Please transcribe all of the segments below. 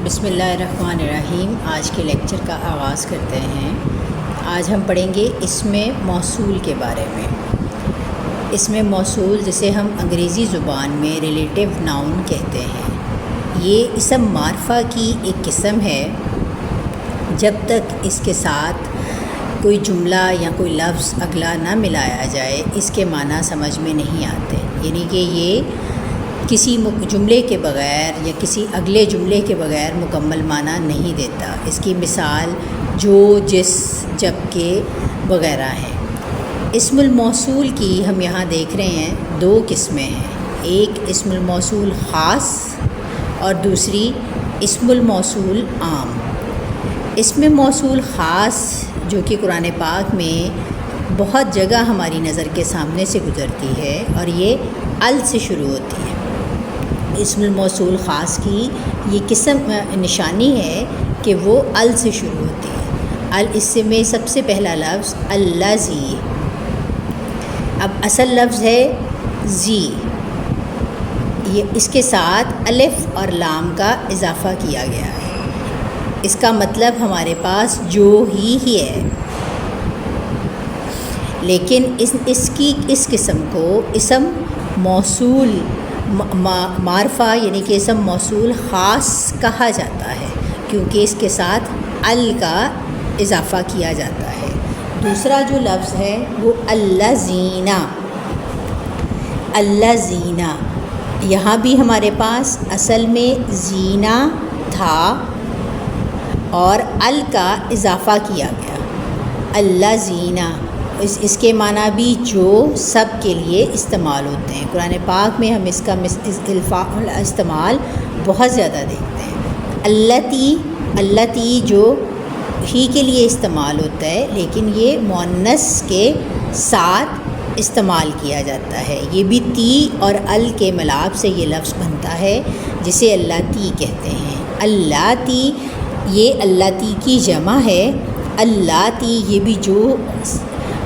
بسم اللہ الرحمن الرحیم۔ آج کے لیکچر کا آغاز کرتے ہیں۔ آج ہم پڑھیں گے اسم موصول کے بارے میں۔ اسم موصول جسے ہم انگریزی زبان میں ریلیٹیو ناؤن کہتے ہیں، یہ اسم معرفہ کی ایک قسم ہے جب تک اس کے ساتھ کوئی جملہ یا کوئی لفظ اگلا نہ ملایا جائے اس کے معنی سمجھ میں نہیں آتے، یعنی کہ یہ کسی جملے کے بغیر یا کسی اگلے جملے کے بغیر مکمل معنی نہیں دیتا۔ اس کی مثال جو، جس، جب کہ وغیرہ ہیں۔ اسم الموصول کی ہم یہاں دیکھ رہے ہیں دو قسمیں ہیں، ایک اسم الموصول خاص اور دوسری اسم الموصول عام۔ اسم موصول خاص جو کہ قرآن پاک میں بہت جگہ ہماری نظر کے سامنے سے گزرتی ہے اور یہ ال سے شروع ہوتی ہے۔ اسم الموصول خاص کی یہ قسم نشانی ہے کہ وہ ال سے شروع ہوتی ہے۔ اس میں سب سے پہلا لفظ الذی، اب اصل لفظ ہے زی، یہ اس کے ساتھ الف اور لام کا اضافہ کیا گیا ہے۔ اس کا مطلب ہمارے پاس جو ہی ہے، لیکن اس قسم کو اسم موصول معرفہ یعنی کہ اسم موصول خاص کہا جاتا ہے، کیونکہ اس کے ساتھ ال کا اضافہ کیا جاتا ہے۔ دوسرا جو لفظ ہے وہ الذین، الذین، یہاں بھی ہمارے پاس اصل میں زینہ تھا اور ال کا اضافہ کیا گیا، الذین۔ اس کے معنی بھی جو، سب کے لیے استعمال ہوتے ہیں۔ قرآن پاک میں ہم اس کا استعمال بہت زیادہ دیکھتے ہیں۔ اللتی جو ہی کے لیے استعمال ہوتا ہے، لیکن یہ مؤنث کے ساتھ استعمال کیا جاتا ہے۔ یہ بھی تی اور ال کے ملاپ سے یہ لفظ بنتا ہے، جسے اللاتی کہتے ہیں۔ اللاتی، یہ اللاتی کی جمع ہے۔ اللاتی یہ بھی جو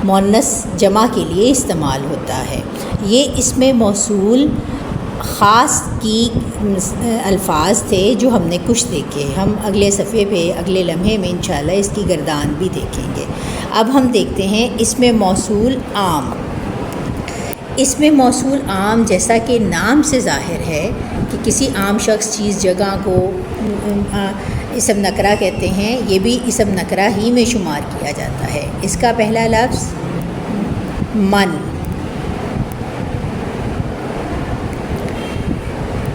مؤنث جمع کے لیے استعمال ہوتا ہے۔ یہ اسم موصول خاص کی الفاظ تھے جو ہم نے کچھ دیکھے۔ ہم اگلے صفحے پہ اگلے لمحے میں انشاءاللہ اس کی گردان بھی دیکھیں گے۔ اب ہم دیکھتے ہیں اسم موصول عام۔ اسم موصول عام جیسا کہ نام سے ظاہر ہے کہ کسی عام شخص، چیز، جگہ کو اسم نکرہ کہتے ہیں، یہ بھی اسم نکرہ ہی میں شمار کیا جاتا ہے۔ اس کا پہلا لفظ من،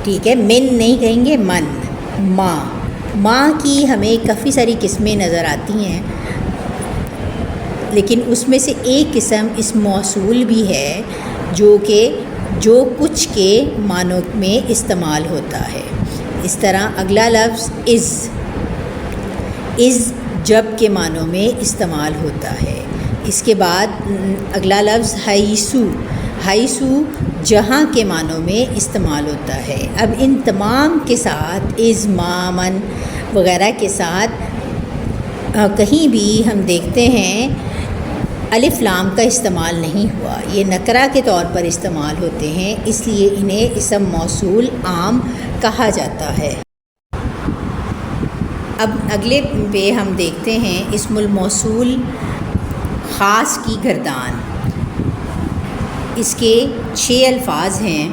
ٹھیک ہے، من نہیں کہیں گے، من۔ ماں کی ہمیں کافی ساری قسمیں نظر آتی ہیں، لیکن اس میں سے ایک قسم اسم موصول بھی ہے جو کہ جو کچھ کے معنوں میں استعمال ہوتا ہے۔ اس طرح اگلا لفظ از جب کے معنوں میں استعمال ہوتا ہے۔ اس کے بعد اگلا لفظ حیثو جہاں کے معنوں میں استعمال ہوتا ہے۔ اب ان تمام کے ساتھ از، ما، من وغیرہ کے ساتھ کہیں بھی ہم دیکھتے ہیں الف لام کا استعمال نہیں ہوا، یہ نکرہ کے طور پر استعمال ہوتے ہیں، اس لیے انہیں اسم موصول عام کہا جاتا ہے۔ اب اگلے پہ ہم دیکھتے ہیں اسم الموصول خاص کی گردان۔ اس کے 6 الفاظ ہیں،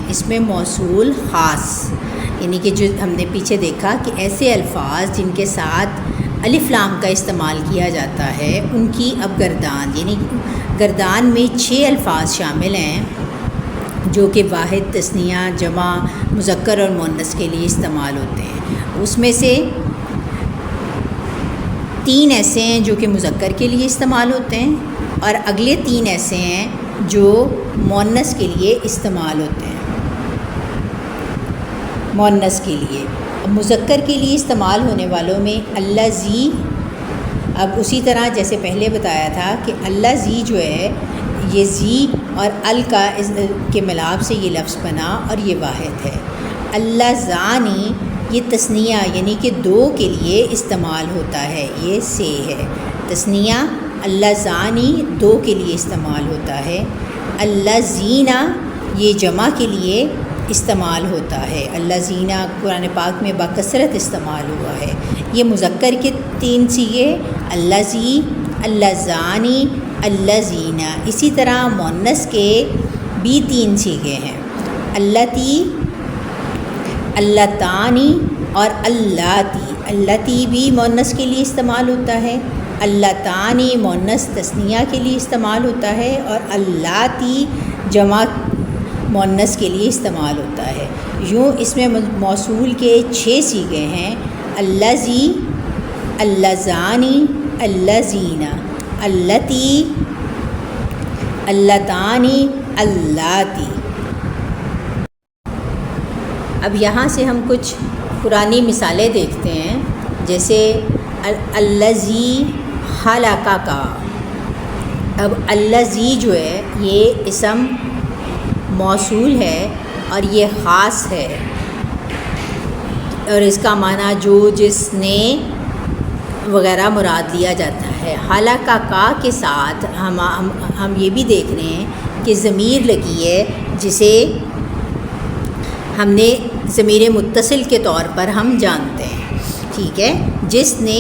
اسم موصول خاص، یعنی کہ جو ہم نے پیچھے دیکھا کہ ایسے الفاظ جن کے ساتھ الف لام کا استعمال کیا جاتا ہے، ان کی اب گردان، یعنی گردان میں 6 الفاظ شامل ہیں جو کہ واحد، تثنیہ، جمع، مذکر اور مؤنث کے لیے استعمال ہوتے ہیں۔ اس میں سے 3 ایسے ہیں جو کہ مذکر کے لیے استعمال ہوتے ہیں اور اگلے 3 ایسے ہیں جو مؤنث کے لیے استعمال ہوتے ہیں۔ مؤنث کے لیے، مذکر کے لیے استعمال ہونے والوں میں الذی، اب اسی طرح جیسے پہلے بتایا تھا کہ الذی جو ہے یہ زی اور ال کا کے ملاپ سے یہ لفظ بنا اور یہ واحد ہے۔ اللذانی یہ تثنیہ یعنی کہ 2 کے لیے استعمال ہوتا ہے، یہ سے ہے تثنیہ۔ اللذانی 2 کے لیے استعمال ہوتا ہے۔ اللذین یہ جمع کے لیے استعمال ہوتا ہے، الذین قرآن پاک میں بکثرت استعمال ہوا ہے۔ یہ مذکر کے 3 صیغے الذی، اللذانی، الذین، اسی طرح مؤنث کے بھی 3 صیغے ہیں، اللتی، اللتانی اور اللاتی۔ اللاتی بھی مؤنث کے لیے استعمال ہوتا ہے، اللتانی مؤنث تثنیہ کے لیے استعمال ہوتا ہے، اور اللاتی جمع مؤنث کے لیے استعمال ہوتا ہے۔ یوں اس میں موصول کے 6 صیغے ہیں، الذی، اللذانی، اللذین، اللتی، اللتانی، اللاتی۔ اب یہاں سے ہم کچھ قرآنی مثالیں دیکھتے ہیں، جیسے الذی خلقک۔ اب الذی جو ہے یہ اسم موصول ہے اور یہ خاص ہے، اور اس کا معنی جو، جس نے وغیرہ مراد لیا جاتا ہے۔ خلقک کے ساتھ ہم یہ بھی دیکھ رہے ہیں کہ ضمیر لگی ہے، جسے ہم نے ضمیر متصل کے طور پر ہم جانتے ہیں، ٹھیک ہے، جس نے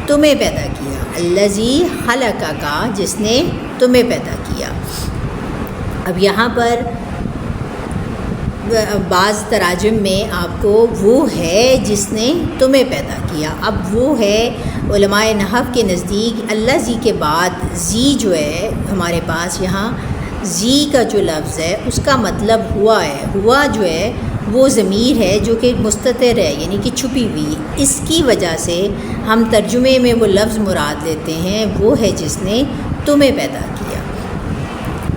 تمہیں پیدا کیا، الذی خلقک، جس نے تمہیں پیدا کیا۔ اب یہاں پر بعض تراجم میں آپ کو وہ ہے جس نے تمہیں پیدا کیا، اب وہ ہے علماء نحو کے نزدیک الذی کے بعد زی جو ہے ہمارے پاس یہاں زی کا جو لفظ ہے اس کا مطلب ہوا ہے، ہوا جو ہے وہ ضمیر ہے جو کہ مستتر ہے، یعنی کہ چھپی ہوئی، اس کی وجہ سے ہم ترجمے میں وہ لفظ مراد لیتے ہیں، وہ ہے جس نے تمہیں پیدا کیا۔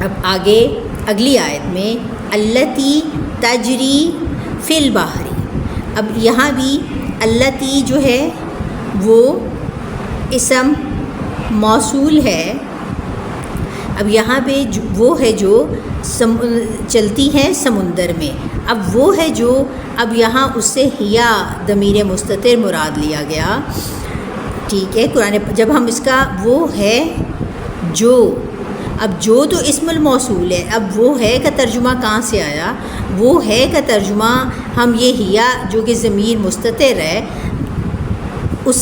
اب آگے اگلی آیت میں التی تجری فی البحر، اب یہاں بھی التی جو ہے وہ اسم موصول ہے، اب یہاں پہ وہ ہے جو چلتی ہے سمندر میں، اب وہ ہے جو، اب یہاں اس سے ہیا ضمیر مستتر مراد لیا گیا، ٹھیک ہے، قرآن جب ہم اس کا وہ ہے جو، اب جو تو اسم الموصول ہے، اب وہ ہے کا ترجمہ کہاں سے آیا؟ وہ ہے کا ترجمہ ہم یہ ہیا جو کہ ضمیر مستتر ہے اس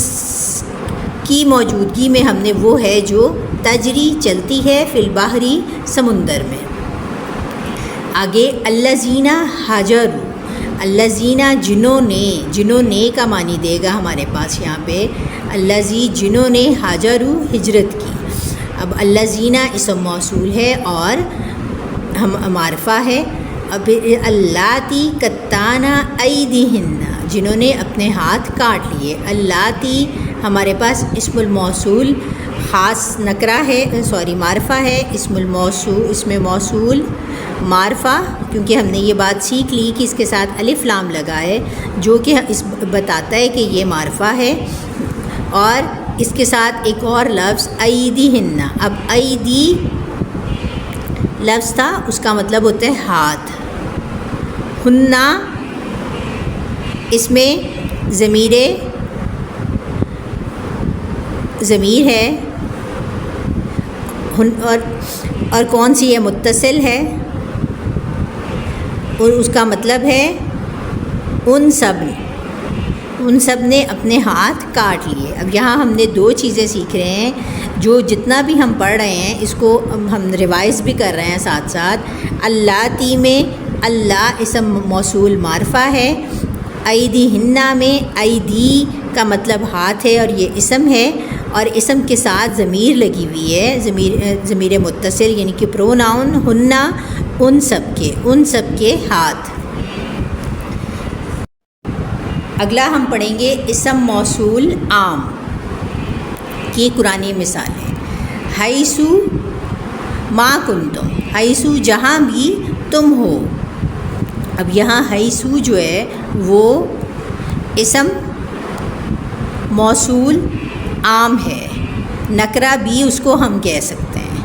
کی موجودگی میں ہم نے وہ ہے جو تجری چلتی ہے فی البحری سمندر میں۔ آگے الذین ہاجروا، الذین جنہوں نے کا معنی دے گا ہمارے پاس یہاں پہ الذی جنہوں نے ہاجروا ہجرت کی۔ اب الذین اسم موصول ہے اور ہم معرفہ ہے، اب اللاتی قطعن ایدیہن، جنہوں نے اپنے ہاتھ کاٹ لیے، اللاتی ہمارے پاس اسم الموصول خاص نکرہ ہے، معرفہ ہے، اسم موصول معرفہ، کیونکہ ہم نے یہ بات سیکھ لی کہ اس کے ساتھ الف لام لگا ہے جو کہ اس بتاتا ہے کہ یہ معرفہ ہے، اور اس کے ساتھ ایک اور لفظ ایدیہن، اب ایدی لفظ تھا اس کا مطلب ہوتا ہے ہاتھ، ہننا اس میں ضمیر ہے، اور کون سی ہے؟ متصل ہے، اور اس کا مطلب ہے ان سب نے اپنے ہاتھ کاٹ لیے۔ اب یہاں ہم نے 2 چیزیں سیکھ رہے ہیں، جو جتنا بھی ہم پڑھ رہے ہیں اس کو ہم ریوائز بھی کر رہے ہیں ساتھ ساتھ۔ اللاتی میں اللہ اسم موصول معرفہ ہے، ایدیہن میں ایدی کا مطلب ہاتھ ہے اور یہ اسم ہے، اور اسم کے ساتھ ضمیر لگی ہوئی ہے، ضمیر متصل یعنی کہ پروناؤن، ہننا ان سب کے ہاتھ۔ اگلا ہم پڑھیں گے اسم موصول عام کی قرآنی مثالیں۔ حیثو ما کنتم، حیثو جہاں بھی تم ہو، اب یہاں حیثو جو ہے وہ اسم موصول عام ہے، نکرہ بھی اس کو ہم کہہ سکتے ہیں،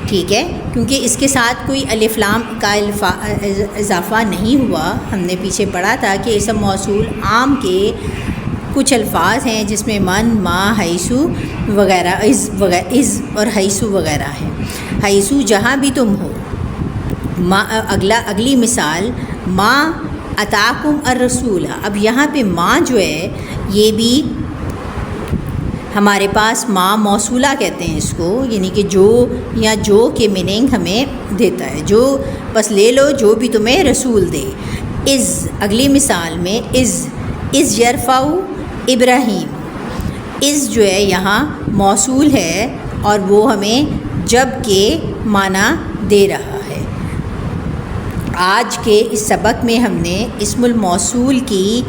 ٹھیک ہے، کیونکہ اس کے ساتھ کوئی الف لام کا اضافہ نہیں ہوا۔ ہم نے پیچھے پڑھا تھا کہ اسم موصول عام کے کچھ الفاظ ہیں جس میں من، ما، حیثو وغیرہ، از اور حیثو وغیرہ ہیں۔ حیثو جہاں بھی تم ہو، اگلی مثال ما اتاکم الرسول، اب یہاں پہ ما جو ہے یہ بھی ہمارے پاس ما موصولہ کہتے ہیں اس کو، یعنی کہ جو یا جو کے میننگ ہمیں دیتا ہے، جو بس لے لو جو بھی تمہیں رسول دے۔ از، اگلی مثال میں از یرفع ابراہیم، از جو ہے یہاں موصول ہے اور وہ ہمیں جب کے معنی دے رہا ہے۔ آج کے اس سبق میں ہم نے اسم الموصول کی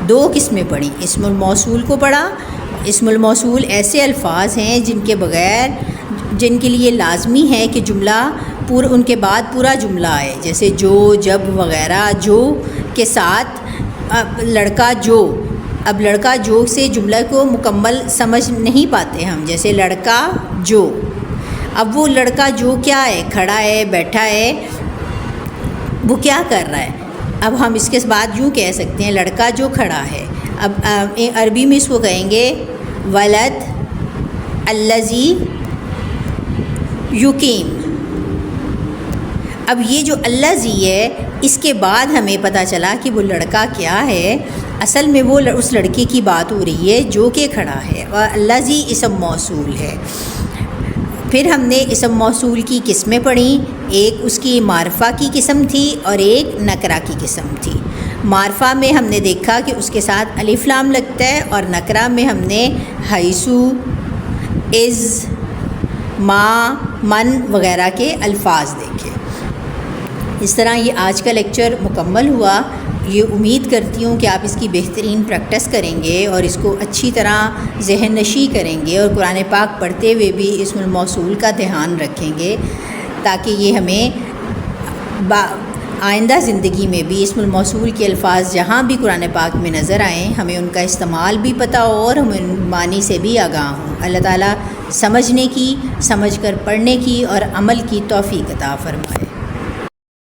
2 قسمیں پڑھی۔ اسم الموصول کو پڑھا۔ اسم الموصول ایسے الفاظ ہیں جن کے لیے لازمی ہے کہ جملہ ان کے بعد پورا جملہ آئے، جیسے جو، جب وغیرہ۔ جو کے ساتھ لڑکا جو، اب لڑکا جو سے جملہ کو مکمل سمجھ نہیں پاتے ہم، جیسے لڑکا جو، اب وہ لڑکا جو کیا ہے، کھڑا ہے، بیٹھا ہے، وہ کیا کر رہا ہے؟ اب ہم اس کے بعد یوں کہہ سکتے ہیں لڑکا جو کھڑا ہے۔ اب عربی میں اس کو کہیں گے ولد الذی یقیم۔ اب یہ جو الذی ہے اس کے بعد ہمیں پتہ چلا کہ وہ لڑکا کیا ہے، اصل میں وہ اس لڑکے کی بات ہو رہی ہے جو کہ کھڑا ہے، اور الذی اسم موصول ہے۔ پھر ہم نے اسم موصول کی قسمیں پڑھیں، ایک اس کی معرفہ کی قسم تھی اور ایک نکرہ کی قسم تھی۔ معرفہ میں ہم نے دیکھا کہ اس کے ساتھ الف لام لگتا ہے، اور نکرہ میں ہم نے حیثو، از، ما، من وغیرہ کے الفاظ دیکھے۔ اس طرح یہ آج کا لیکچر مکمل ہوا۔ یہ امید کرتی ہوں کہ آپ اس کی بہترین پریکٹس کریں گے اور اس کو اچھی طرح ذہن نشی کریں گے، اور قرآن پاک پڑھتے ہوئے بھی اسم الموصول کا دھیان رکھیں گے، تاکہ یہ ہمیں آئندہ زندگی میں بھی اسم الموصول کے الفاظ جہاں بھی قرآن پاک میں نظر آئیں ہمیں ان کا استعمال بھی پتہ ہو اور ہم ان معنی سے بھی آگاہ ہوں۔ اللہ تعالیٰ سمجھنے کی، سمجھ کر پڑھنے کی اور عمل کی توفیق عطا فرمائے۔